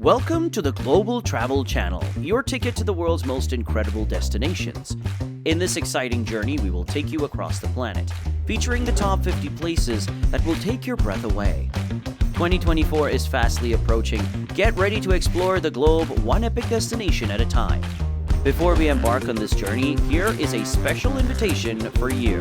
Welcome to the Global Travel Channel, your ticket to the world's most incredible destinations. In this exciting journey, we will take you across the planet, featuring the top 50 places that will take your breath away. 2024 is fastly approaching. Get ready to explore the globe one epic destination at a time. Before we embark on this journey, here is a special invitation for you.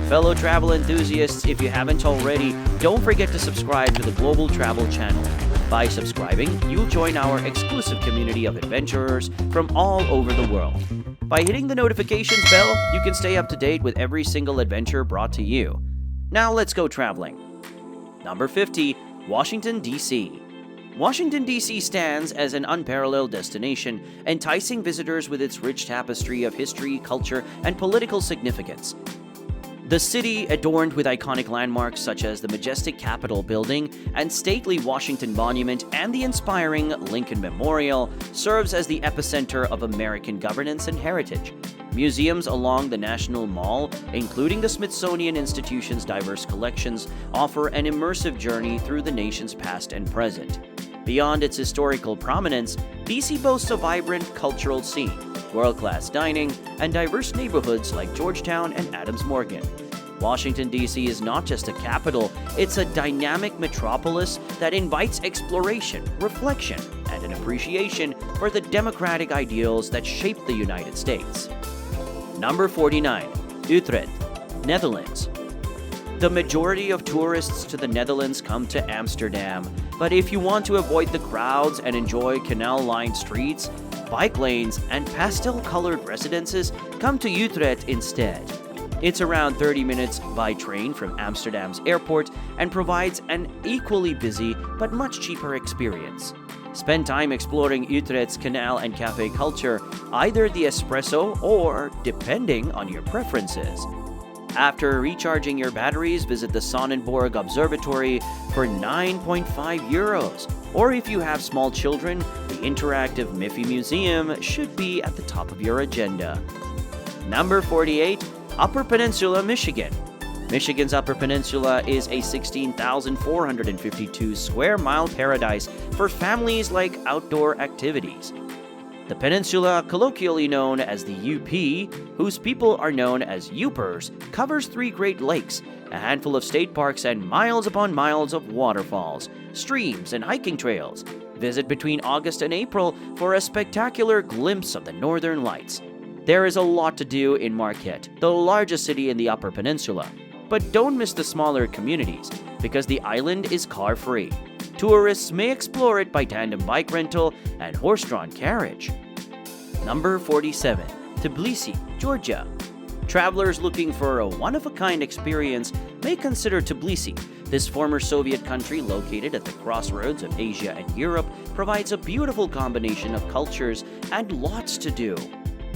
Fellow travel enthusiasts, if you haven't already, don't forget to subscribe to the Global Travel Channel. By subscribing, you'll join our exclusive community of adventurers from all over the world. By hitting the notifications bell, you can stay up to date with every single adventure brought to you. Now let's go traveling. Number 50, Washington, D.C. Washington, D.C. stands as an unparalleled destination, enticing visitors with its rich tapestry of history, culture, and political significance. The city, adorned with iconic landmarks such as the majestic Capitol building and stately Washington Monument and the inspiring Lincoln Memorial, serves as the epicenter of American governance and heritage. Museums along the National Mall, including the Smithsonian Institution's diverse collections, offer an immersive journey through the nation's past and present. Beyond its historical prominence, DC boasts a vibrant cultural scene, world-class dining, and diverse neighborhoods like Georgetown and Adams Morgan. Washington, D.C. is not just a capital, it's a dynamic metropolis that invites exploration, reflection, and an appreciation for the democratic ideals that shaped the United States. Number 49. Utrecht, Netherlands. The majority of tourists to the Netherlands come to Amsterdam, but if you want to avoid the crowds and enjoy canal-lined streets, bike lanes, and pastel-colored residences, come to Utrecht instead. It's around 30 minutes by train from Amsterdam's airport and provides an equally busy but much cheaper experience. Spend time exploring Utrecht's canal and cafe culture, either the espresso or depending on your preferences. After recharging your batteries, visit the Sonnenborg Observatory for 9.5 euros. Or if you have small children, the interactive Miffy Museum should be at the top of your agenda. Number 48, Upper Peninsula, Michigan. Michigan's Upper Peninsula is a 16,452 square mile paradise for families like outdoor activities. The peninsula, colloquially known as the UP, whose people are known as Upers, covers 3 Great Lakes, a handful of state parks, and miles upon miles of waterfalls, streams, and hiking trails. Visit between August and April for a spectacular glimpse of the Northern Lights. There is a lot to do in Marquette, the largest city in the Upper Peninsula. But don't miss the smaller communities, because the island is car-free. Tourists may explore it by tandem bike rental and horse-drawn carriage. Number 47. Tbilisi, Georgia. Travelers looking for a one-of-a-kind experience may consider Tbilisi. This former Soviet country, located at the crossroads of Asia and Europe, provides a beautiful combination of cultures and lots to do.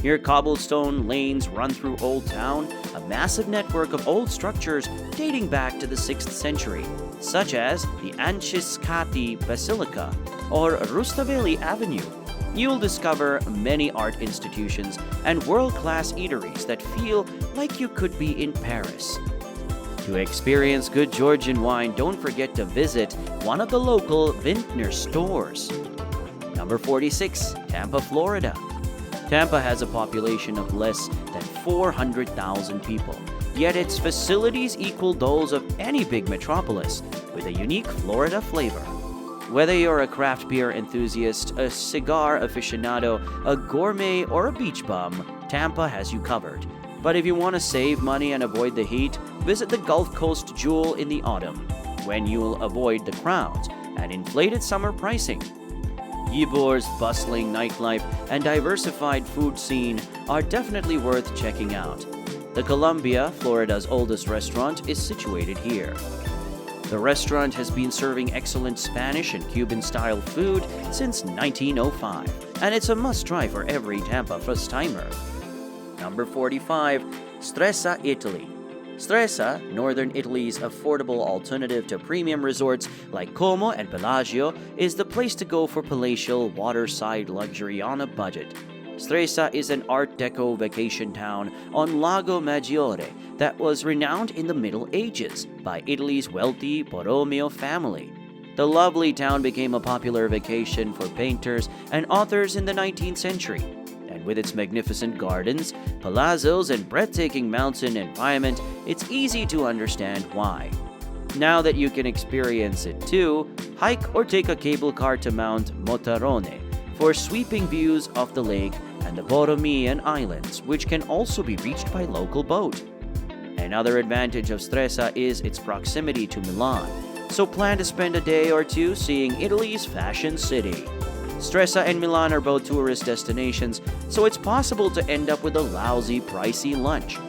Here, cobblestone lanes run through Old Town, a massive network of old structures dating back to the 6th century, such as the Ančiskati Basilica or Rustaveli Avenue. You'll discover many art institutions and world-class eateries that feel like you could be in Paris. To experience good Georgian wine, don't forget to visit one of the local vintner stores. Number 46, Tampa, Florida. Tampa has a population of less than 400,000 people, yet its facilities equal those of any big metropolis, with a unique Florida flavor. Whether you're a craft beer enthusiast, a cigar aficionado, a gourmet, or a beach bum, Tampa has you covered. But if you want to save money and avoid the heat, visit the Gulf Coast Jewel in the autumn, when you'll avoid the crowds and inflated summer pricing. Ybor's bustling nightlife and diversified food scene are definitely worth checking out. The Columbia, Florida's oldest restaurant, is situated here. The restaurant has been serving excellent Spanish and Cuban-style food since 1905, and it's a must-try for every Tampa first-timer. Number 45, Stresa, Italy. Stresa, northern Italy's affordable alternative to premium resorts like Como and Bellagio, is the place to go for palatial, waterside luxury on a budget. Stresa is an Art Deco vacation town on Lago Maggiore that was renowned in the Middle Ages by Italy's wealthy Borromeo family. The lovely town became a popular vacation for painters and authors in the 19th century. And with its magnificent gardens, palazzos, and breathtaking mountain environment, it's easy to understand why. Now that you can experience it too, hike or take a cable car to Mount Motarone for sweeping views of the lake and the Borromean Islands, which can also be reached by local boat. Another advantage of Stresa is its proximity to Milan, so plan to spend a day or two seeing Italy's fashion city. Stresa and Milan are both tourist destinations, so it's possible to end up with a lousy, pricey lunch.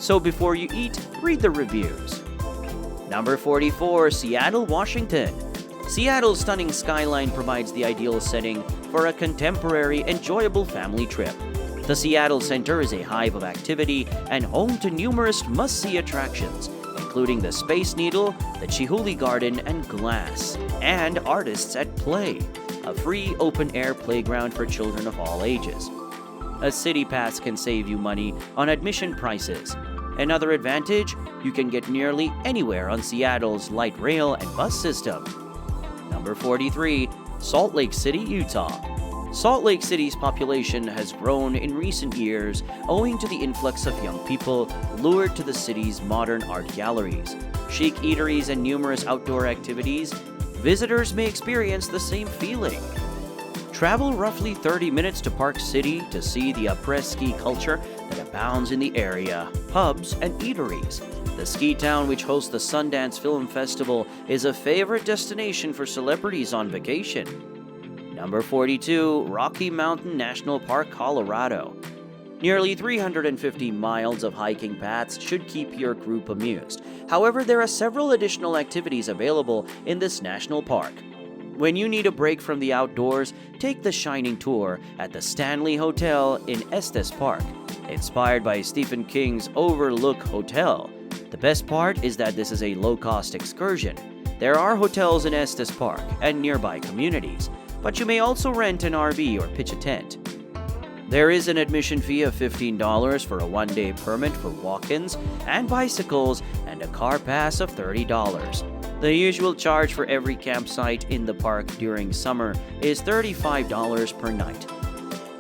So before you eat, read the reviews. Number 44, Seattle, Washington. Seattle's stunning skyline provides the ideal setting for a contemporary, enjoyable family trip. The Seattle Center is a hive of activity and home to numerous must-see attractions, including the Space Needle, the Chihuly Garden and Glass, and Artists at Play, a free open-air playground for children of all ages. A city pass can save you money on admission prices. Another advantage, you can get nearly anywhere on Seattle's light rail and bus system. Number 43, Salt Lake City, Utah. Salt Lake City's population has grown in recent years owing to the influx of young people lured to the city's modern art galleries, chic eateries, and numerous outdoor activities. Visitors may experience the same feeling. Travel roughly 30 minutes to Park City to see the après-ski culture that abounds in the area, pubs, and eateries. The ski town, which hosts the Sundance Film Festival, is a favorite destination for celebrities on vacation. Number 42, Rocky Mountain National Park, Colorado. Nearly 350 miles of hiking paths should keep your group amused. However, there are several additional activities available in this national park. When you need a break from the outdoors, take the Shining Tour at the Stanley Hotel in Estes Park, inspired by Stephen King's Overlook Hotel. The best part is that this is a low-cost excursion. There are hotels in Estes Park and nearby communities, but you may also rent an RV or pitch a tent. There is an admission fee of $15 for a one-day permit for walk-ins and bicycles and a car pass of $30. The usual charge for every campsite in the park during summer is $35 per night.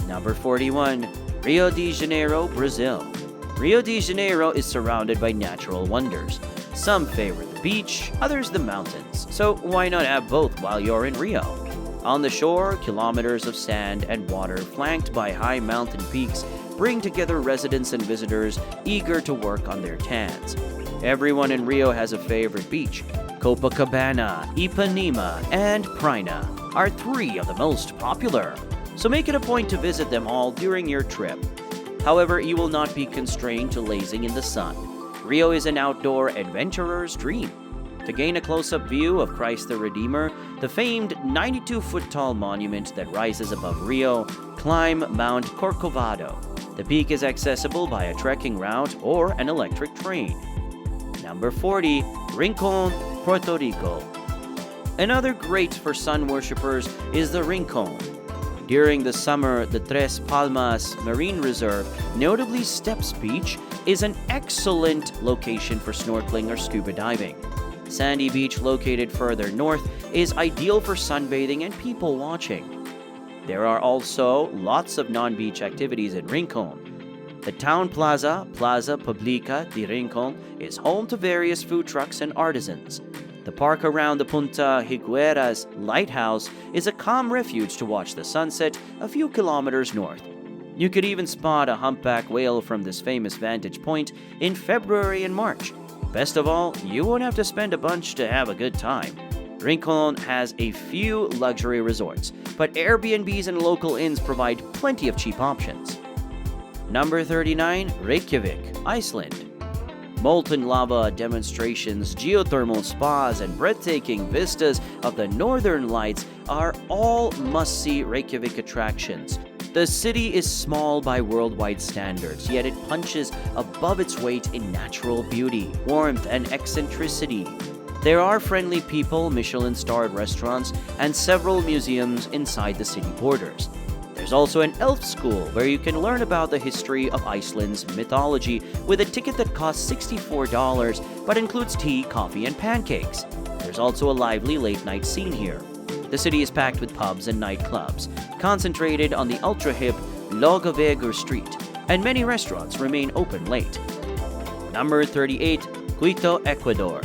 Number 41, Rio de Janeiro, Brazil. Rio de Janeiro is surrounded by natural wonders. Some favor the beach, others the mountains, so why not have both while you're in Rio? On the shore, kilometers of sand and water flanked by high mountain peaks bring together residents and visitors eager to work on their tans. Everyone in Rio has a favorite beach. Copacabana, Ipanema, and Praia are three of the most popular, so make it a point to visit them all during your trip. However, you will not be constrained to lazing in the sun. Rio is an outdoor adventurer's dream. To gain a close-up view of Christ the Redeemer, the famed 92-foot-tall monument that rises above Rio, climb Mount Corcovado. The peak is accessible by a trekking route or an electric train. Number 40, Rincón, Puerto Rico. Another great for sun worshippers is the Rincón. During the summer, the Tres Palmas Marine Reserve, notably Steps Beach, is an excellent location for snorkeling or scuba diving. Sandy Beach, located further north, is ideal for sunbathing and people watching. There are also lots of non-beach activities in Rincón. The town plaza, Plaza Pública de Rincón, is home to various food trucks and artisans. The park around the Punta Higueras lighthouse is a calm refuge to watch the sunset a few kilometers north. You could even spot a humpback whale from this famous vantage point in February and March. Best of all, you won't have to spend a bunch to have a good time. Rincón has a few luxury resorts, but Airbnbs and local inns provide plenty of cheap options. Number 39, Reykjavík, Iceland. Molten lava demonstrations, geothermal spas, and breathtaking vistas of the northern lights are all must-see Reykjavík attractions. The city is small by worldwide standards, yet it punches above its weight in natural beauty, warmth, and eccentricity. There are friendly people, Michelin-starred restaurants, and several museums inside the city borders. There's also an elf school where you can learn about the history of Iceland's mythology with a ticket that costs $64 but includes tea, coffee, and pancakes. There's There's also a lively late-night scene here. The city is packed with pubs and nightclubs, concentrated on the ultra-hip Reykjavík street, and many restaurants remain open late. Number 38. Quito, Ecuador.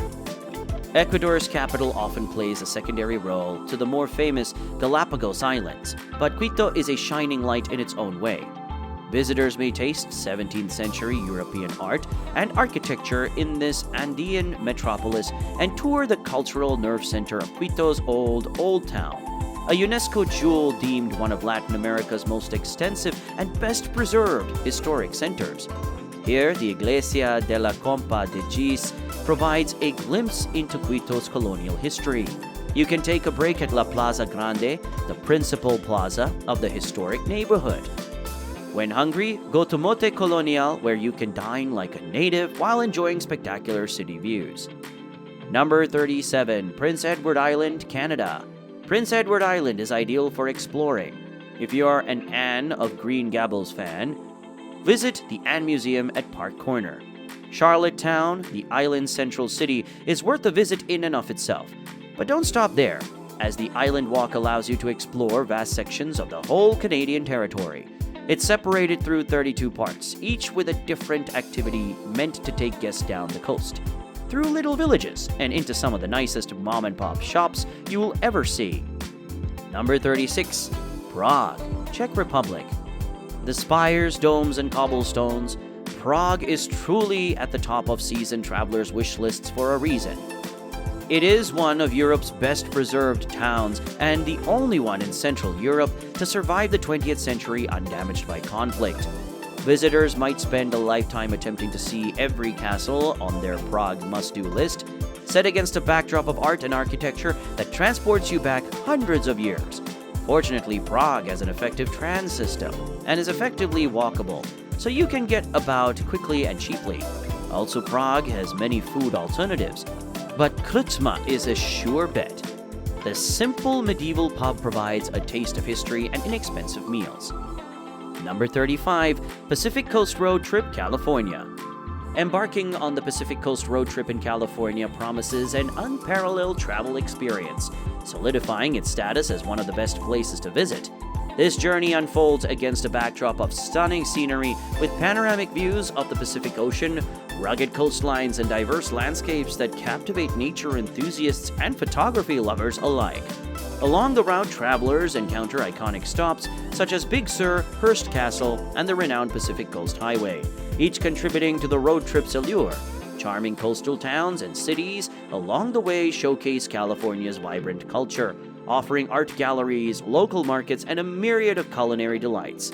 Ecuador's capital often plays a secondary role to the more famous Galapagos Islands, but Quito is a shining light in its own way. Visitors may taste 17th century European art and architecture in this Andean metropolis and tour the cultural nerve center of Quito's old town, a UNESCO jewel deemed one of Latin America's most extensive and best preserved historic centers. Here, the Iglesia de la Compa de Gis provides a glimpse into Quito's colonial history. You can take a break at La Plaza Grande, the principal plaza of the historic neighborhood. When hungry, go to Mote Colonial, where you can dine like a native while enjoying spectacular city views. Number 37. Prince Edward Island, Canada. Prince Edward Island is ideal for exploring. If you are an Anne of Green Gables fan, visit the Anne Museum at Park Corner. Charlottetown, the island's central city, is worth a visit in and of itself. But don't stop there, as the Island Walk allows you to explore vast sections of the whole Canadian territory. It's separated through 32 parts, each with a different activity meant to take guests down the coast, through little villages, and into some of the nicest mom-and-pop shops you will ever see. Number 36. Prague, Czech Republic. The spires, domes, and cobblestones, Prague is truly at the top of seasoned travelers' wish lists for a reason. It is one of Europe's best preserved towns and the only one in Central Europe to survive the 20th century undamaged by conflict. Visitors might spend a lifetime attempting to see every castle on their Prague must-do list, set against a backdrop of art and architecture that transports you back hundreds of years. Fortunately, Prague has an effective tram system and is effectively walkable, so you can get about quickly and cheaply. Also, Prague has many food alternatives, but Krčma is a sure bet. The simple medieval pub provides a taste of history and inexpensive meals. Number 35. Pacific Coast Road Trip, California. Embarking on the Pacific Coast Road Trip in California promises an unparalleled travel experience, solidifying its status as one of the best places to visit. This journey unfolds against a backdrop of stunning scenery with panoramic views of the Pacific Ocean, rugged coastlines, and diverse landscapes that captivate nature enthusiasts and photography lovers alike. Along the route, travelers encounter iconic stops such as Big Sur, Hearst Castle, and the renowned Pacific Coast Highway, each contributing to the road trip's allure. Charming coastal towns and cities along the way showcase California's vibrant culture, offering art galleries, local markets, and a myriad of culinary delights.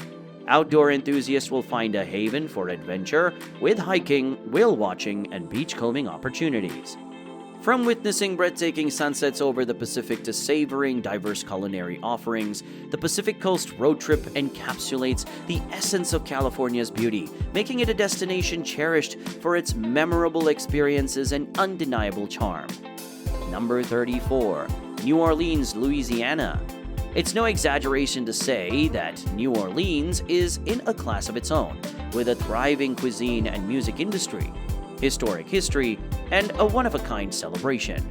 Outdoor enthusiasts will find a haven for adventure with hiking, whale watching, and beachcombing opportunities. From witnessing breathtaking sunsets over the Pacific to savoring diverse culinary offerings, the Pacific Coast Road Trip encapsulates the essence of California's beauty, making it a destination cherished for its memorable experiences and undeniable charm. Number 34. New Orleans, Louisiana. It's no exaggeration to say that New Orleans is in a class of its own, with a thriving cuisine and music industry, historic history, and a one-of-a-kind celebration.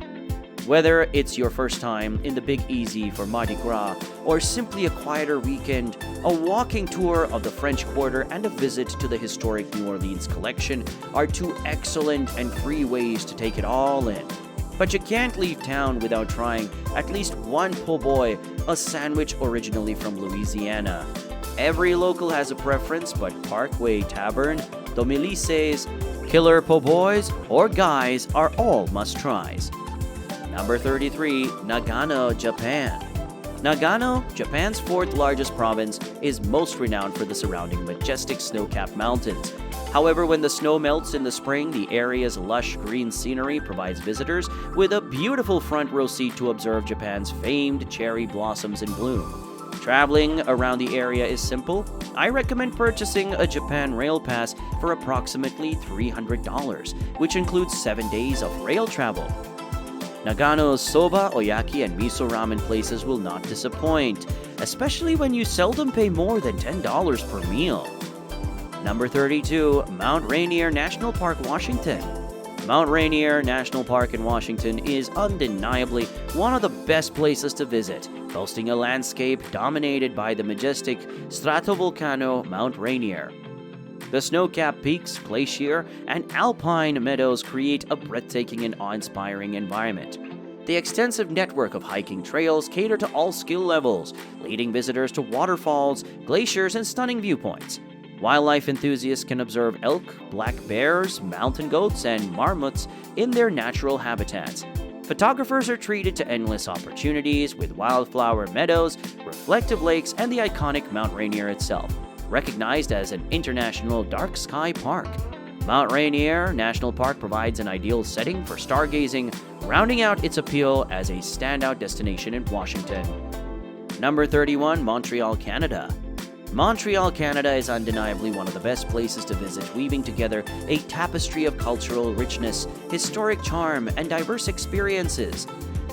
Whether it's your first time in the Big Easy for Mardi Gras, or simply a quieter weekend, a walking tour of the French Quarter and a visit to the historic New Orleans collection are two excellent and free ways to take it all in. But you can't leave town without trying at least one po' boy, a sandwich originally from Louisiana. Every local has a preference, but Parkway Tavern, Tbilisis, Killer Po' Boys, or Guys are all must-tries. Number 33. Nagano, Japan. Nagano, Japan's fourth largest province, is most renowned for the surrounding majestic snow-capped mountains. However, when the snow melts in the spring, the area's lush green scenery provides visitors with a beautiful front row seat to observe Japan's famed cherry blossoms in bloom. Traveling around the area is simple. I recommend purchasing a Japan Rail Pass for approximately $300, which includes 7 days of rail travel. Nagano's soba, oyaki, and miso ramen places will not disappoint, especially when you seldom pay more than $10 per meal. Number 32. Mount Rainier National Park, Washington. Mount Rainier National Park in Washington is undeniably one of the best places to visit, boasting a landscape dominated by the majestic stratovolcano Mount Rainier. The snow-capped peaks, glacier, and alpine meadows create a breathtaking and awe-inspiring environment. The extensive network of hiking trails cater to all skill levels, leading visitors to waterfalls, glaciers, and stunning viewpoints. Wildlife enthusiasts can observe elk, black bears, mountain goats, and marmots in their natural habitats. Photographers are treated to endless opportunities with wildflower meadows, reflective lakes, and the iconic Mount Rainier itself, recognized as an international dark sky park. Mount Rainier National Park provides an ideal setting for stargazing, rounding out its appeal as a standout destination in Washington. Number 31, Montreal, Canada. Montreal, Canada is undeniably one of the best places to visit, weaving together a tapestry of cultural richness, historic charm, and diverse experiences.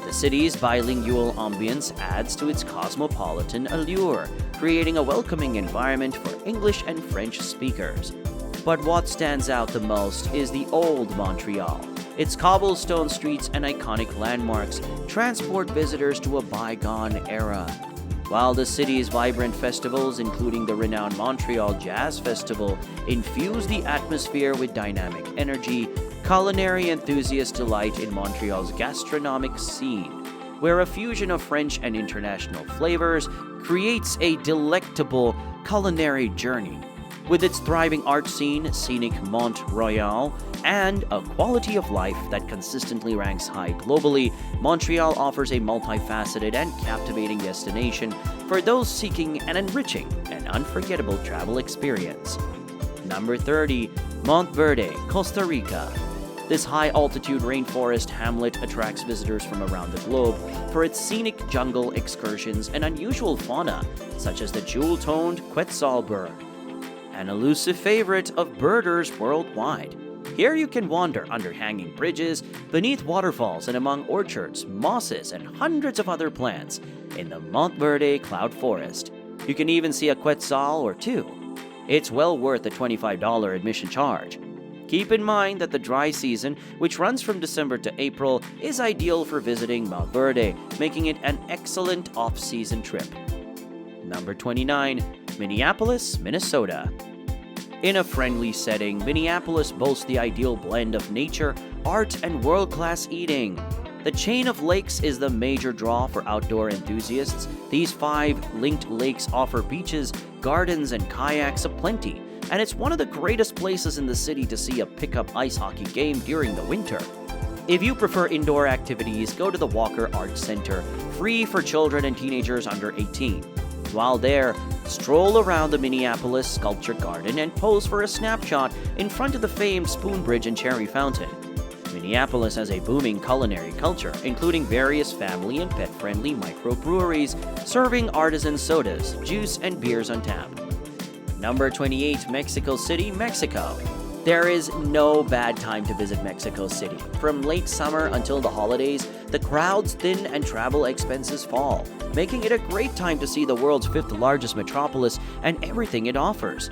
The city's bilingual ambience adds to its cosmopolitan allure, creating a welcoming environment for English and French speakers. But what stands out the most is the old Montreal. Its cobblestone streets and iconic landmarks transport visitors to a bygone era. While the city's vibrant festivals, including the renowned Montreal Jazz Festival, infuse the atmosphere with dynamic energy, culinary enthusiasts delight in Montreal's gastronomic scene, where a fusion of French and international flavors creates a delectable culinary journey. With its thriving art scene, scenic Mont-Royal, and a quality of life that consistently ranks high globally, Montreal offers a multifaceted and captivating destination for those seeking an enriching and unforgettable travel experience. Number 30, Monteverde, Costa Rica. This high-altitude rainforest hamlet attracts visitors from around the globe for its scenic jungle excursions and unusual fauna, such as the jewel-toned quetzal bird, an elusive favorite of birders worldwide. Here you can wander under hanging bridges, beneath waterfalls, and among orchards, mosses, and hundreds of other plants in the Monteverde cloud forest. You can even see a quetzal or two. It's well worth the $25 admission charge. Keep in mind that the dry season, which runs from December to April, is ideal for visiting Monteverde, making it an excellent off-season trip. Number 29, Minneapolis, Minnesota. In a friendly setting, Minneapolis boasts the ideal blend of nature, art, and world-class eating. The chain of lakes is the major draw for outdoor enthusiasts. These 5 linked lakes offer beaches, gardens, and kayaks aplenty, and it's one of the greatest places in the city to see a pickup ice hockey game during the winter. If you prefer indoor activities, go to the Walker Arts Center, free for children and teenagers under 18. While there, stroll around the Minneapolis Sculpture Garden and pose for a snapshot in front of the famed Spoon Bridge and Cherry Fountain. Minneapolis has a booming culinary culture, including various family and pet-friendly microbreweries serving artisan sodas, juice, and beers on tap. Number 28, Mexico City, Mexico. There is no bad time to visit Mexico City. From late summer until the holidays, the crowds thin and travel expenses fall, making it a great time to see the world's 5th largest metropolis and everything it offers.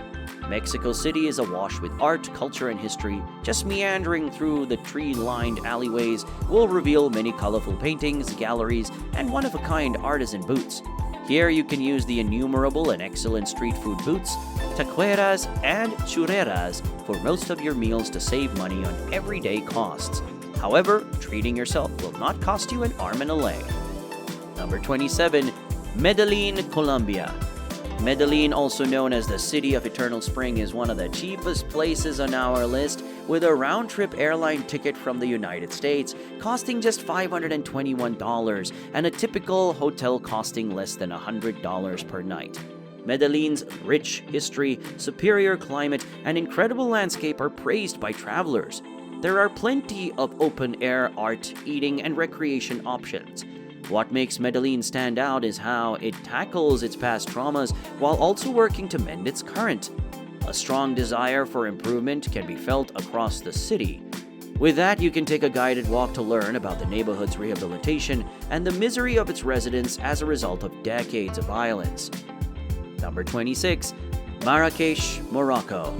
Mexico City is awash with art, culture, and history. Just meandering through the tree-lined alleyways will reveal many colorful paintings, galleries, and one-of-a-kind artisan booths. Here you can use the innumerable and excellent street food booths, taqueras, and churreras for most of your meals to save money on everyday costs. However, treating yourself will not cost you an arm and a leg. Number 27, Medellín, Colombia. Medellín, also known as the City of Eternal Spring, is one of the cheapest places on our list, with a round-trip airline ticket from the United States costing just $521 and a typical hotel costing less than $100 per night. Medellín's rich history, superior climate, and incredible landscape are praised by travelers. There are plenty of open-air art, eating, and recreation options. What makes Medellín stand out is how it tackles its past traumas while also working to mend its current. A strong desire for improvement can be felt across the city. With that, you can take a guided walk to learn about the neighborhood's rehabilitation and the misery of its residents as a result of decades of violence. Number 26, Marrakesh, Morocco.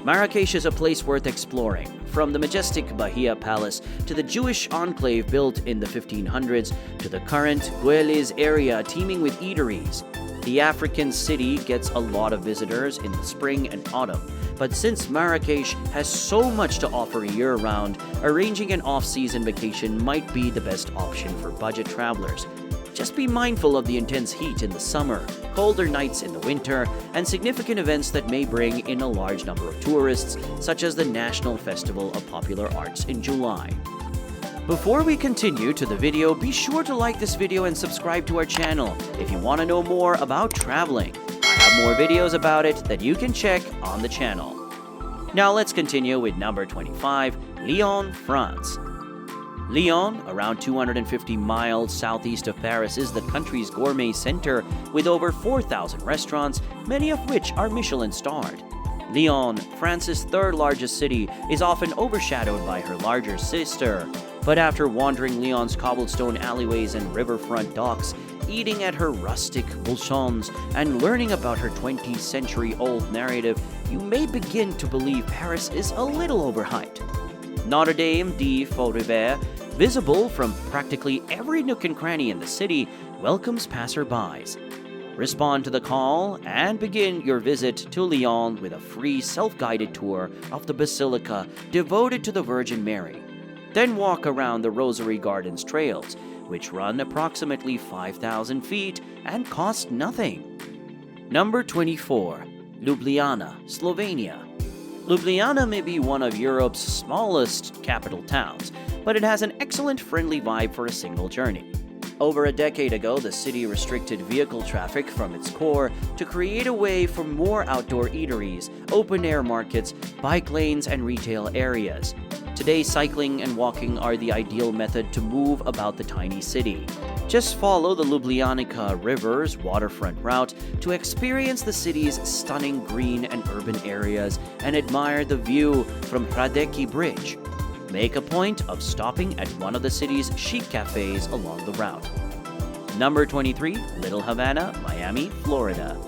Marrakesh is a place worth exploring, from the majestic Bahia Palace to the Jewish enclave built in the 1500s to the current Gueles area teeming with eateries. The African city gets a lot of visitors in the spring and autumn, but since Marrakesh has so much to offer year-round, arranging an off-season vacation might be the best option for budget travelers. Just be mindful of the intense heat in the summer, colder nights in the winter, and significant events that may bring in a large number of tourists, such as the National Festival of Popular Arts in July. Before we continue to the video, be sure to like this video and subscribe to our channel if you want to know more about traveling. I have more videos about it that you can check on the channel. Now let's continue with number 25, Lyon, France. Lyon, around 250 miles southeast of Paris, is the country's gourmet center with over 4,000 restaurants, many of which are Michelin-starred. Lyon, France's third largest city, is often overshadowed by her larger sister. But after wandering Lyon's cobblestone alleyways and riverfront docks, eating at her rustic bouchons, and learning about her 20th century-old narrative, you may begin to believe Paris is a little overhyped. Notre Dame de Fourvière, visible from practically every nook and cranny in the city, welcomes passerbys. Respond to the call and begin your visit to Lyon with a free self-guided tour of the Basilica devoted to the Virgin Mary. Then walk around the Rosary Gardens trails, which run approximately 5,000 feet and cost nothing. Number 24. Ljubljana, Slovenia. Ljubljana may be one of Europe's smallest capital towns, but it has an excellent friendly vibe for a single journey. Over a decade ago, the city restricted vehicle traffic from its core to create a way for more outdoor eateries, open-air markets, bike lanes, and retail areas. Today, cycling and walking are the ideal method to move about the tiny city. Just follow the Ljubljanica River's waterfront route to experience the city's stunning green and urban areas and admire the view from Hradecki Bridge. Make a point of stopping at one of the city's chic cafes along the route. Number 23, Little Havana, Miami, Florida.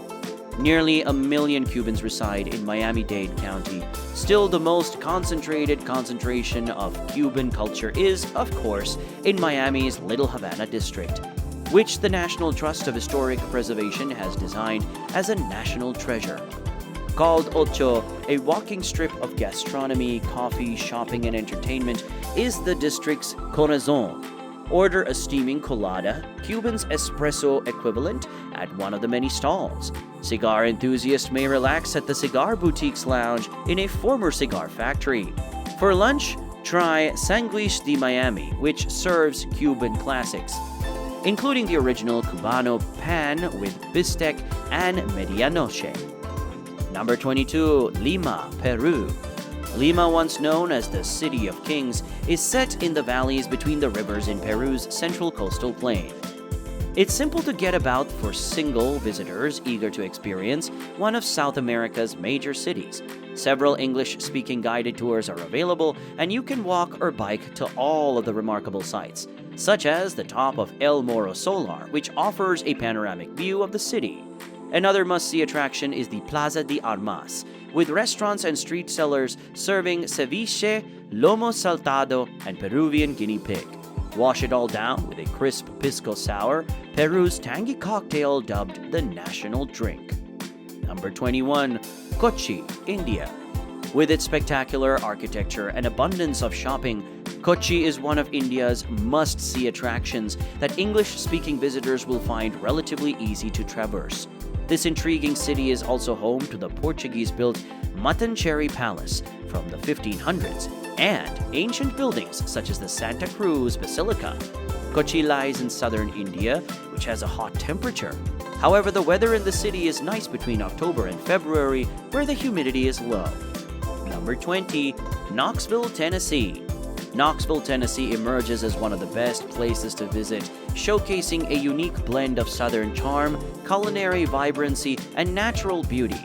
Nearly 1 million Cubans reside in Miami-Dade County. Still, the most concentrated concentration of Cuban culture is, of course, in Miami's Little Havana district, which the National Trust of Historic Preservation has designed as a national treasure. Called Ocho, a walking strip of gastronomy, coffee, shopping, and entertainment, is the district's corazon. Order a steaming colada, Cuban's espresso equivalent, at one of the many stalls. Cigar enthusiasts may relax at the Cigar Boutique's lounge in a former cigar factory. For lunch, try Sanguiche de Miami, which serves Cuban classics, including the original Cubano pan with bistec and medianoche. Number 22, Lima, Peru. Lima, once known as the City of Kings, is set in the valleys between the rivers in Peru's central coastal plain. It's simple to get about for single visitors eager to experience one of South America's major cities. Several English-speaking guided tours are available, and you can walk or bike to all of the remarkable sites, such as the top of El Morro Solar, which offers a panoramic view of the city. Another must-see attraction is the Plaza de Armas, with restaurants and street sellers serving ceviche, lomo saltado, and Peruvian guinea pig. Wash it all down with a crisp pisco sour, Peru's tangy cocktail dubbed the national drink. Number 21, Kochi, India. With its spectacular architecture and abundance of shopping, Kochi is one of India's must-see attractions that English-speaking visitors will find relatively easy to traverse. This intriguing city is also home to the Portuguese-built Matancherry Palace from the 1500s and ancient buildings such as the Santa Cruz Basilica. Kochi lies in southern India, which has a hot temperature. However, the weather in the city is nice between October and February, where the humidity is low. Number 20, Knoxville, Tennessee. Knoxville, Tennessee emerges as one of the best places to visit, showcasing a unique blend of southern charm, culinary vibrancy, and natural beauty.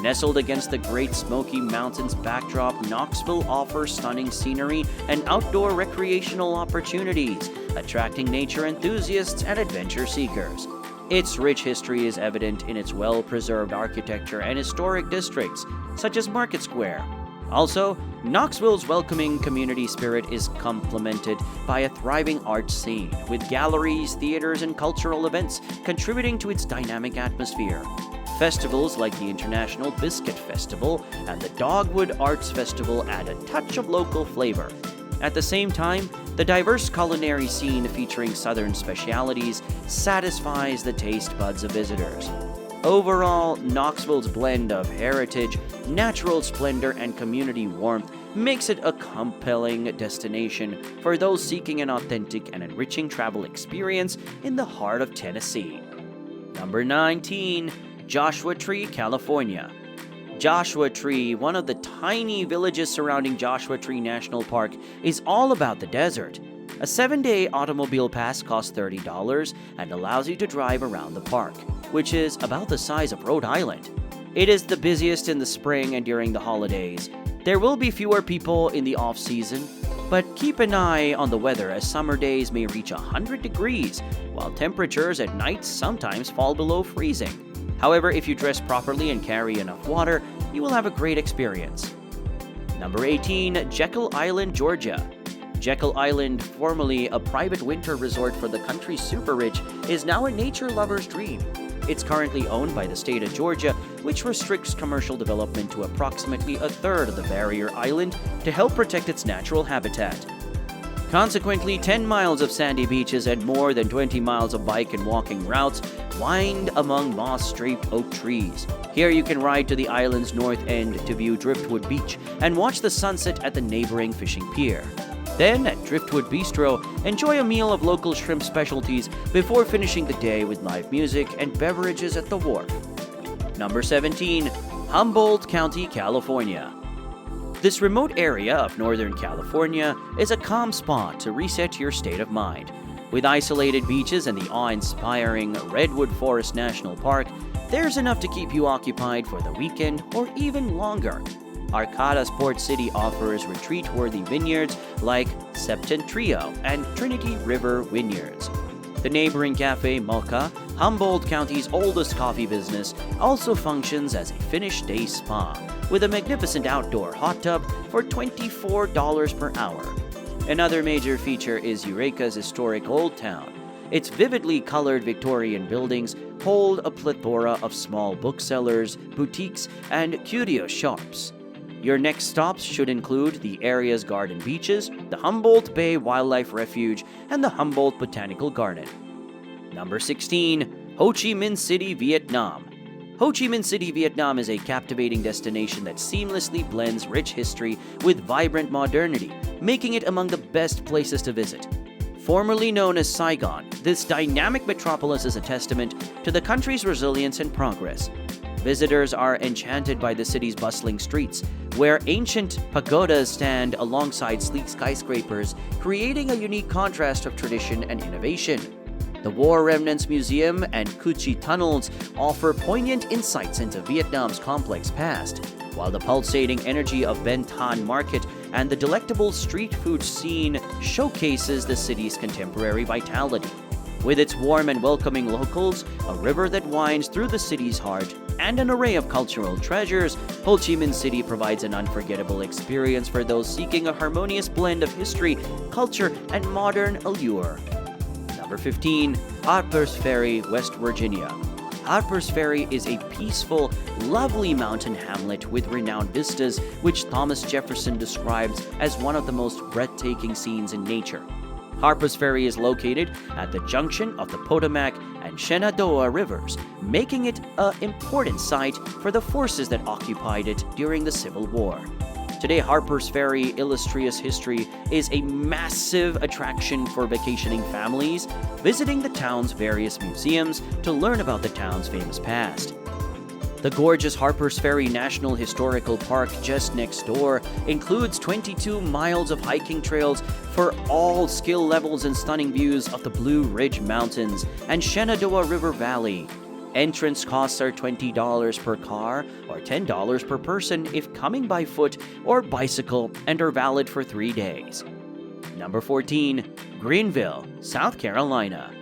Nestled against the Great Smoky Mountains backdrop, Knoxville offers stunning scenery and outdoor recreational opportunities, attracting nature enthusiasts and adventure seekers. Its rich history is evident in its well-preserved architecture and historic districts, such as Market Square. Also, Knoxville's welcoming community spirit is complemented by a thriving art scene, with galleries, theaters, and cultural events contributing to its dynamic atmosphere. Festivals like the International Biscuit Festival and the Dogwood Arts Festival add a touch of local flavor. At the same time, the diverse culinary scene featuring Southern specialities satisfies the taste buds of visitors. Overall, Knoxville's blend of heritage, natural splendor, and community warmth makes it a compelling destination for those seeking an authentic and enriching travel experience in the heart of Tennessee. Number 19. Joshua Tree, California. Joshua Tree, one of the tiny villages surrounding Joshua Tree National Park, is all about the desert. A 7-day automobile pass costs $30 and allows you to drive around the park, which is about the size of Rhode Island. It is the busiest in the spring and during the holidays. There will be fewer people in the off-season, but keep an eye on the weather as summer days may reach 100 degrees, while temperatures at night sometimes fall below freezing. However, if you dress properly and carry enough water, you will have a great experience. Number 18. Jekyll Island, Georgia. Jekyll Island, formerly a private winter resort for the country's super-rich, is now a nature lover's dream. It's currently owned by the state of Georgia, which restricts commercial development to approximately a third of the barrier island to help protect its natural habitat. Consequently, 10 miles of sandy beaches and more than 20 miles of bike and walking routes wind among moss-draped oak trees. Here you can ride to the island's north end to view Driftwood Beach and watch the sunset at the neighboring fishing pier. Then, at Driftwood Bistro, enjoy a meal of local shrimp specialties before finishing the day with live music and beverages at the wharf. Number 17. Humboldt County, California. This remote area of Northern California is a calm spot to reset your state of mind. With isolated beaches and the awe-inspiring Redwood Forest National Park, there's enough to keep you occupied for the weekend or even longer. Arcata Sports City offers retreat-worthy vineyards like Septentrion and Trinity River Vineyards. The neighboring Cafe Mocha, Humboldt County's oldest coffee business, also functions as a finished day spa, with a magnificent outdoor hot tub for $24 per hour. Another major feature is Eureka's historic Old Town. Its vividly colored Victorian buildings hold a plethora of small booksellers, boutiques, and curio shops. Your next stops should include the area's garden beaches, the Humboldt Bay Wildlife Refuge, and the Humboldt Botanical Garden. Number 16. Ho Chi Minh City, Vietnam. Ho Chi Minh City, Vietnam is a captivating destination that seamlessly blends rich history with vibrant modernity, making it among the best places to visit. Formerly known as Saigon, this dynamic metropolis is a testament to the country's resilience and progress. Visitors are enchanted by the city's bustling streets, where ancient pagodas stand alongside sleek skyscrapers, creating a unique contrast of tradition and innovation. The War Remnants Museum and Cu Chi Tunnels offer poignant insights into Vietnam's complex past, while the pulsating energy of Ben Thanh Market and the delectable street food scene showcases the city's contemporary vitality. With its warm and welcoming locals, a river that winds through the city's heart, and an array of cultural treasures, Ho Chi Minh City provides an unforgettable experience for those seeking a harmonious blend of history, culture, and modern allure. Number 15. Harper's Ferry, West Virginia. Harper's Ferry is a peaceful, lovely mountain hamlet with renowned vistas, which Thomas Jefferson describes as one of the most breathtaking scenes in nature. Harper's Ferry is located at the junction of the Potomac and Shenandoah rivers, making it an important site for the forces that occupied it during the Civil War. Today, Harper's Ferry illustrious history is a massive attraction for vacationing families, visiting the town's various museums to learn about the town's famous past. The gorgeous Harper's Ferry National Historical Park just next door includes 22 miles of hiking trails for all skill levels and stunning views of the Blue Ridge Mountains and Shenandoah River Valley. Entrance costs are $20 per car or $10 per person if coming by foot or bicycle and are valid for 3 days. Number 14. Greenville, South Carolina.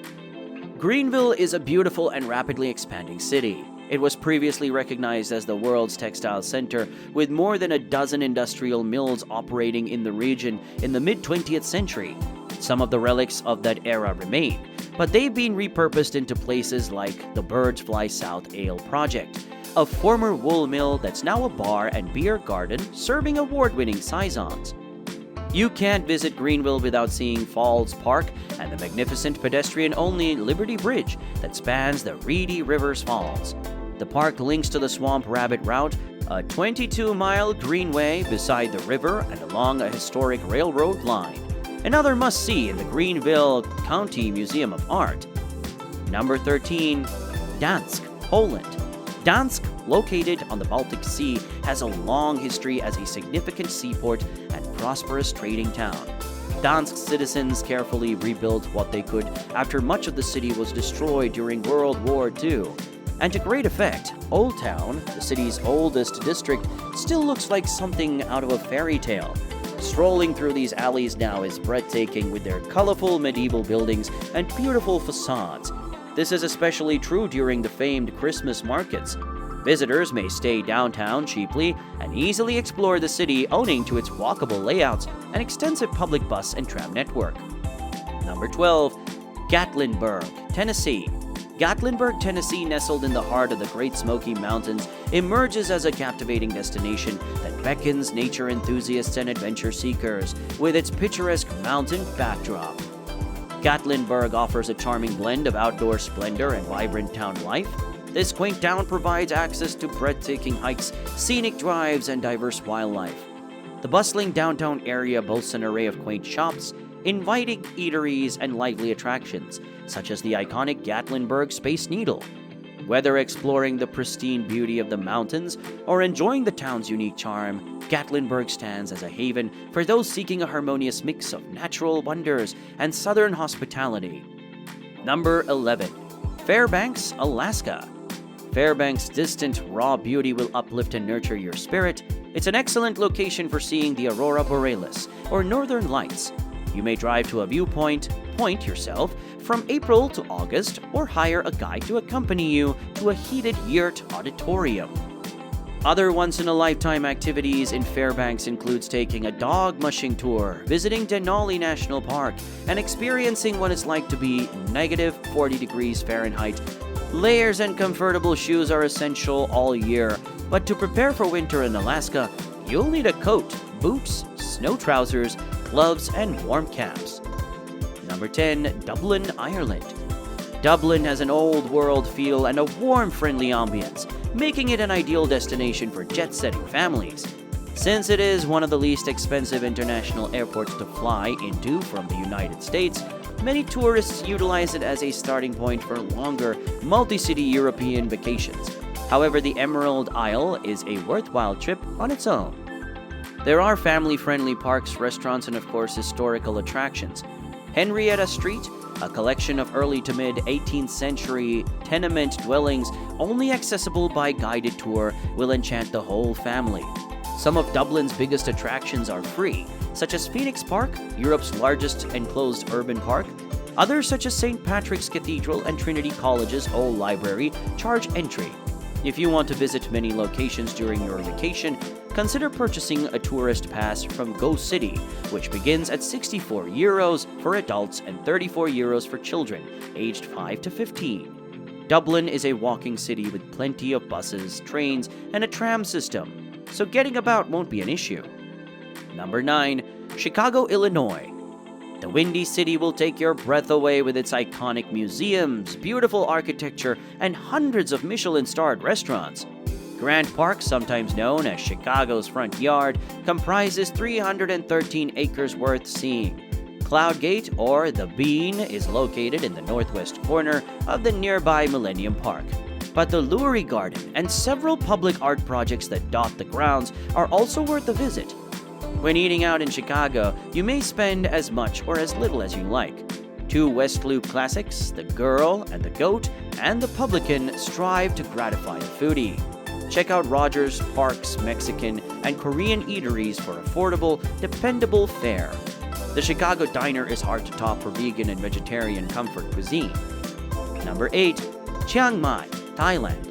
Greenville is a beautiful and rapidly expanding city. It was previously recognized as the world's textile center, with more than a dozen industrial mills operating in the region in the mid-20th century. Some of the relics of that era remain, but they've been repurposed into places like the Birds Fly South Ale Project, a former wool mill that's now a bar and beer garden serving award-winning saisons. You can't visit Greenville without seeing Falls Park and the magnificent pedestrian-only Liberty Bridge that spans the Reedy River's Falls. The park links to the Swamp Rabbit Route, a 22-mile greenway beside the river and along a historic railroad line. Another must-see in the Greenville County Museum of Art. Number 13. Gdansk, Poland. Gdansk, located on the Baltic Sea, has a long history as a significant seaport and prosperous trading town. Gdansk's citizens carefully rebuilt what they could after much of the city was destroyed during World War II. And to great effect, Old Town, the city's oldest district, still looks like something out of a fairy tale. Strolling through these alleys now is breathtaking with their colorful medieval buildings and beautiful facades. This is especially true during the famed Christmas markets. Visitors may stay downtown cheaply and easily explore the city owing to its walkable layouts and extensive public bus and tram network. Number 12. Gatlinburg, Tennessee. Gatlinburg, Tennessee, nestled in the heart of the Great Smoky Mountains, emerges as a captivating destination that beckons nature enthusiasts and adventure seekers with its picturesque mountain backdrop. Gatlinburg offers a charming blend of outdoor splendor and vibrant town life. This quaint town provides access to breathtaking hikes, scenic drives, and diverse wildlife. The bustling downtown area boasts an array of quaint shops, inviting eateries, and lively attractions, such as the iconic Gatlinburg Space Needle. Whether exploring the pristine beauty of the mountains or enjoying the town's unique charm, Gatlinburg stands as a haven for those seeking a harmonious mix of natural wonders and southern hospitality. Number 11. Fairbanks, Alaska. Fairbanks' distant, raw beauty will uplift and nurture your spirit. It's an excellent location for seeing the aurora borealis, or northern lights. You may drive to a viewpoint, point yourself from April to August, or hire a guide to accompany you to a heated yurt auditorium. Other once-in-a-lifetime activities in Fairbanks includes taking a dog mushing tour, visiting Denali National Park, and experiencing what it's like to be negative 40 degrees Fahrenheit. Layers and comfortable shoes are essential all year, but to prepare for winter in Alaska, you'll need a coat, boots, snow trousers, gloves, and warm caps. Number 10. Dublin, Ireland. Dublin has an old-world feel and a warm, friendly ambience, making it an ideal destination for jet-setting families. Since it is one of the least expensive international airports to fly into from the United States, many tourists utilize it as a starting point for longer, multi-city European vacations. However, the Emerald Isle is a worthwhile trip on its own. There are family-friendly parks, restaurants, and of course historical attractions. Henrietta Street, a collection of early to mid-18th century tenement dwellings only accessible by guided tour, will enchant the whole family. Some of Dublin's biggest attractions are free, such as Phoenix Park, Europe's largest enclosed urban park. Others, such as St. Patrick's Cathedral and Trinity College's old library, charge entry. If you want to visit many locations during your vacation, consider purchasing a tourist pass from Go City, which begins at €64 for adults and €34 for children aged 5 to 15. Dublin is a walking city with plenty of buses, trains, and a tram system, so getting about won't be an issue. Number 9. Chicago, Illinois. The Windy City will take your breath away with its iconic museums, beautiful architecture, and hundreds of Michelin-starred restaurants. Grant Park, sometimes known as Chicago's front yard, comprises 313 acres worth seeing. Cloudgate, or The Bean, is located in the northwest corner of the nearby Millennium Park. But the Lurie Garden and several public art projects that dot the grounds are also worth a visit. When eating out in Chicago, you may spend as much or as little as you like. Two West Loop classics, The Girl and the Goat, and The Publican, strive to gratify the foodie. Check out Rogers Park's Mexican and Korean eateries for affordable, dependable fare. The Chicago diner is hard to top for vegan and vegetarian comfort cuisine. Number 8. Chiang Mai, Thailand.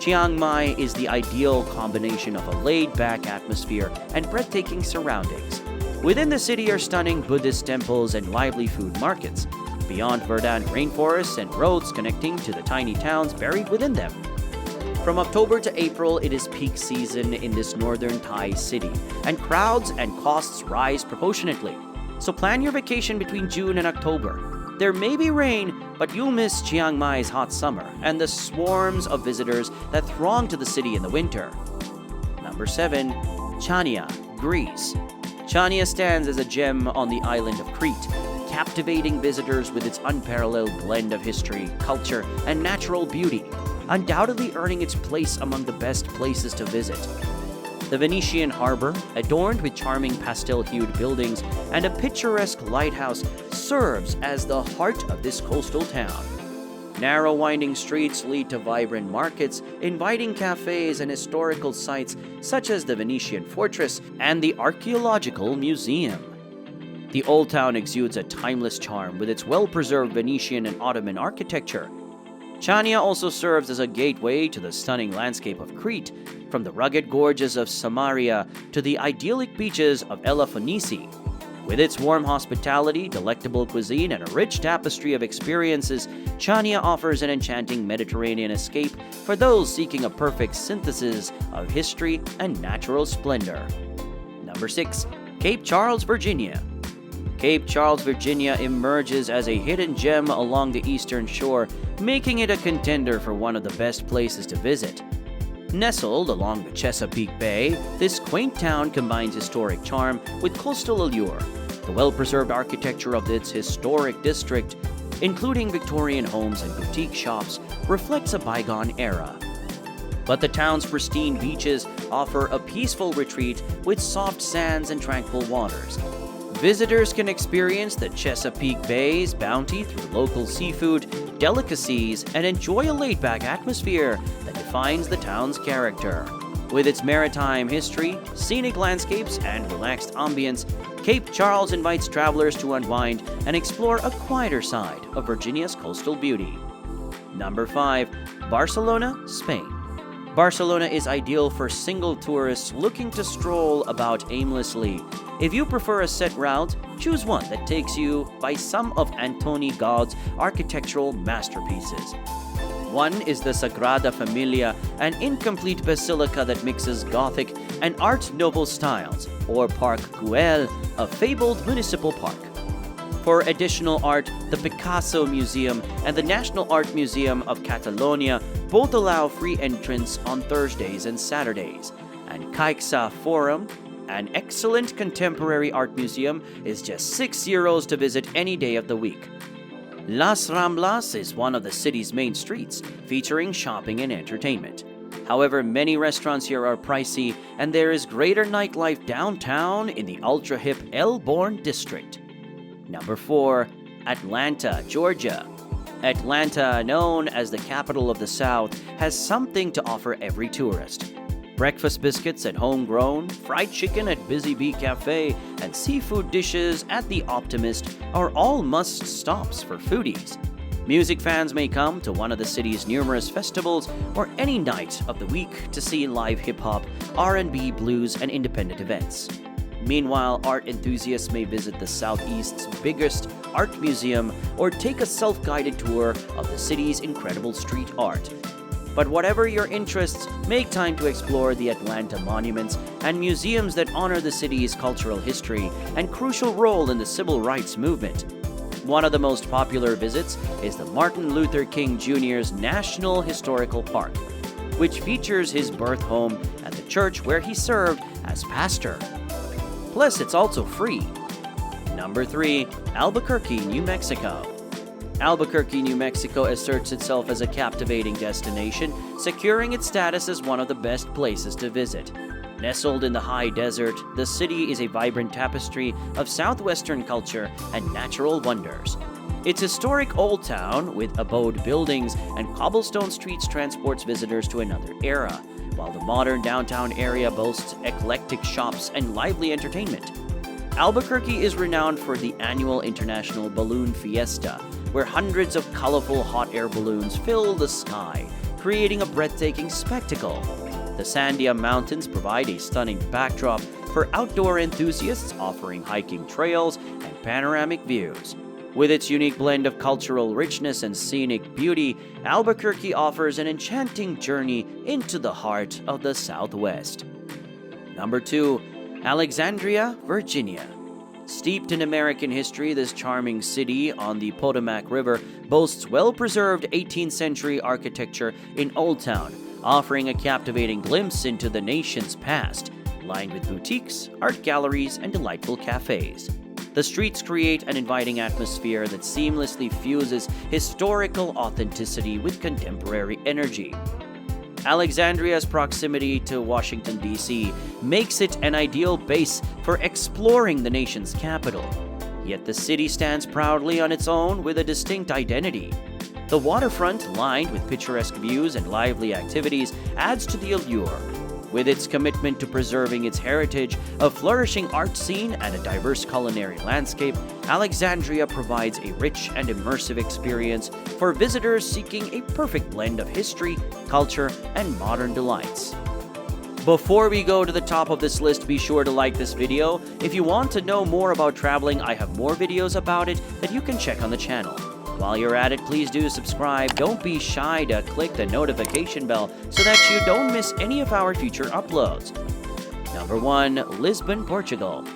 Chiang Mai is the ideal combination of a laid-back atmosphere and breathtaking surroundings. Within the city are stunning Buddhist temples and lively food markets. Beyond verdant rainforests and roads connecting to the tiny towns buried within them. From October to April, it is peak season in this northern Thai city, and crowds and costs rise proportionately. So plan your vacation between June and October. There may be rain, but you'll miss Chiang Mai's hot summer and the swarms of visitors that throng to the city in the winter. Number 7. Chania, Greece. Chania stands as a gem on the island of Crete, captivating visitors with its unparalleled blend of history, culture, and natural beauty, undoubtedly earning its place among the best places to visit. The Venetian harbor, adorned with charming pastel-hued buildings and a picturesque lighthouse, serves as the heart of this coastal town. Narrow winding streets lead to vibrant markets, inviting cafes and historical sites such as the Venetian Fortress and the Archaeological Museum. The Old Town exudes a timeless charm with its well-preserved Venetian and Ottoman architecture. Chania also serves as a gateway to the stunning landscape of Crete, from the rugged gorges of Samaria to the idyllic beaches of Elafonisi. With its warm hospitality, delectable cuisine, and a rich tapestry of experiences, Chania offers an enchanting Mediterranean escape for those seeking a perfect synthesis of history and natural splendor. Number 6. Cape Charles, Virginia. Cape Charles, Virginia emerges as a hidden gem along the eastern shore, making it a contender for one of the best places to visit. Nestled along the Chesapeake Bay, this quaint town combines historic charm with coastal allure. The well-preserved architecture of its historic district, including Victorian homes and boutique shops, reflects a bygone era. But the town's pristine beaches offer a peaceful retreat with soft sands and tranquil waters. Visitors can experience the Chesapeake Bay's bounty through local seafood, delicacies, and enjoy a laid-back atmosphere that defines the town's character. With its maritime history, scenic landscapes, and relaxed ambience, Cape Charles invites travelers to unwind and explore a quieter side of Virginia's coastal beauty. Number 5. Barcelona, Spain. Barcelona is ideal for single tourists looking to stroll about aimlessly. If you prefer a set route, choose one that takes you by some of Antoni Gaudi's architectural masterpieces. One is the Sagrada Familia, an incomplete basilica that mixes Gothic and Art Nouveau styles, or Parc Güell, a fabled municipal park. For additional art, the Picasso Museum and the National Art Museum of Catalonia both allow free entrance on Thursdays and Saturdays. And Caixa Forum, an excellent contemporary art museum, is just €6 to visit any day of the week. Las Ramblas is one of the city's main streets, featuring shopping and entertainment. However, many restaurants here are pricey, and there is greater nightlife downtown in the ultra-hip Elborn district. Number 4. Atlanta, Georgia. Atlanta, known as the capital of the South, has something to offer every tourist. Breakfast biscuits at Homegrown, fried chicken at Busy Bee Cafe, and seafood dishes at The Optimist are all must-stops for foodies. Music fans may come to one of the city's numerous festivals or any night of the week to see live hip-hop, R&B, blues, and independent events. Meanwhile, art enthusiasts may visit the Southeast's biggest art museum or take a self-guided tour of the city's incredible street art. But whatever your interests, make time to explore the Atlanta monuments and museums that honor the city's cultural history and crucial role in the civil rights movement. One of the most popular visits is the Martin Luther King Jr.'s National Historical Park, which features his birth home and the church where he served as pastor. Plus, it's also free. Number 3. Albuquerque, New Mexico. Albuquerque, New Mexico asserts itself as a captivating destination, securing its status as one of the best places to visit. Nestled in the high desert, the city is a vibrant tapestry of southwestern culture and natural wonders. Its historic old town, with abode buildings and cobblestone streets, transports visitors to another era, while the modern downtown area boasts eclectic shops and lively entertainment. Albuquerque is renowned for the annual International Balloon Fiesta, where hundreds of colorful hot air balloons fill the sky, creating a breathtaking spectacle. The Sandia Mountains provide a stunning backdrop for outdoor enthusiasts, offering hiking trails and panoramic views. With its unique blend of cultural richness and scenic beauty, Albuquerque offers an enchanting journey into the heart of the Southwest. Number 2. Alexandria, Virginia. Steeped in American history, this charming city on the Potomac River boasts well-preserved 18th century architecture in Old Town, offering a captivating glimpse into the nation's past, lined with boutiques, art galleries, and delightful cafes. The streets create an inviting atmosphere that seamlessly fuses historical authenticity with contemporary energy. Alexandria's proximity to Washington, D.C. makes it an ideal base for exploring the nation's capital. Yet the city stands proudly on its own with a distinct identity. The waterfront, lined with picturesque views and lively activities, adds to the allure. With its commitment to preserving its heritage, a flourishing art scene, and a diverse culinary landscape, Alexandria provides a rich and immersive experience for visitors seeking a perfect blend of history, culture, and modern delights. Before we go to the top of this list, be sure to like this video. If you want to know more about traveling, I have more videos about it that you can check on the channel. While you're at it, please do subscribe. Don't be shy to click the notification bell so that you don't miss any of our future uploads. Number 1. Lisbon, Portugal.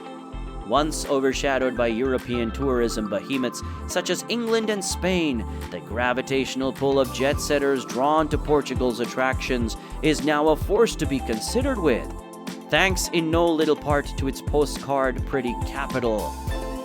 Once overshadowed by European tourism behemoths such as England and Spain, the gravitational pull of jet-setters drawn to Portugal's attractions is now a force to be considered with, thanks in no little part to its postcard-pretty capital.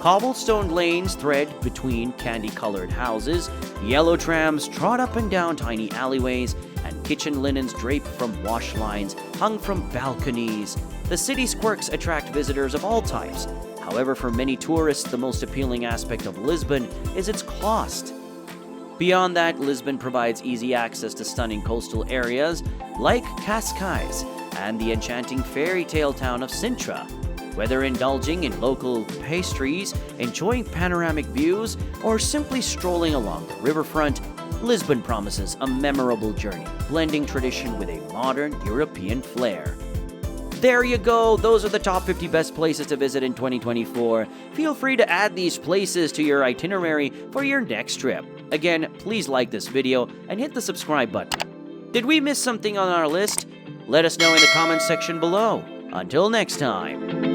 Cobblestone lanes thread between candy-colored houses, yellow trams trot up and down tiny alleyways, and kitchen linens drape from wash lines hung from balconies. The city's quirks attract visitors of all types. However, for many tourists, the most appealing aspect of Lisbon is its cost. Beyond that, Lisbon provides easy access to stunning coastal areas like Cascais and the enchanting fairy tale town of Sintra. Whether indulging in local pastries, enjoying panoramic views, or simply strolling along the riverfront, Lisbon promises a memorable journey, blending tradition with a modern European flair. There you go, those are the top 50 best places to visit in 2024. Feel free to add these places to your itinerary for your next trip. Again, please like this video and hit the subscribe button. Did we miss something on our list? Let us know in the comments section below. Until next time.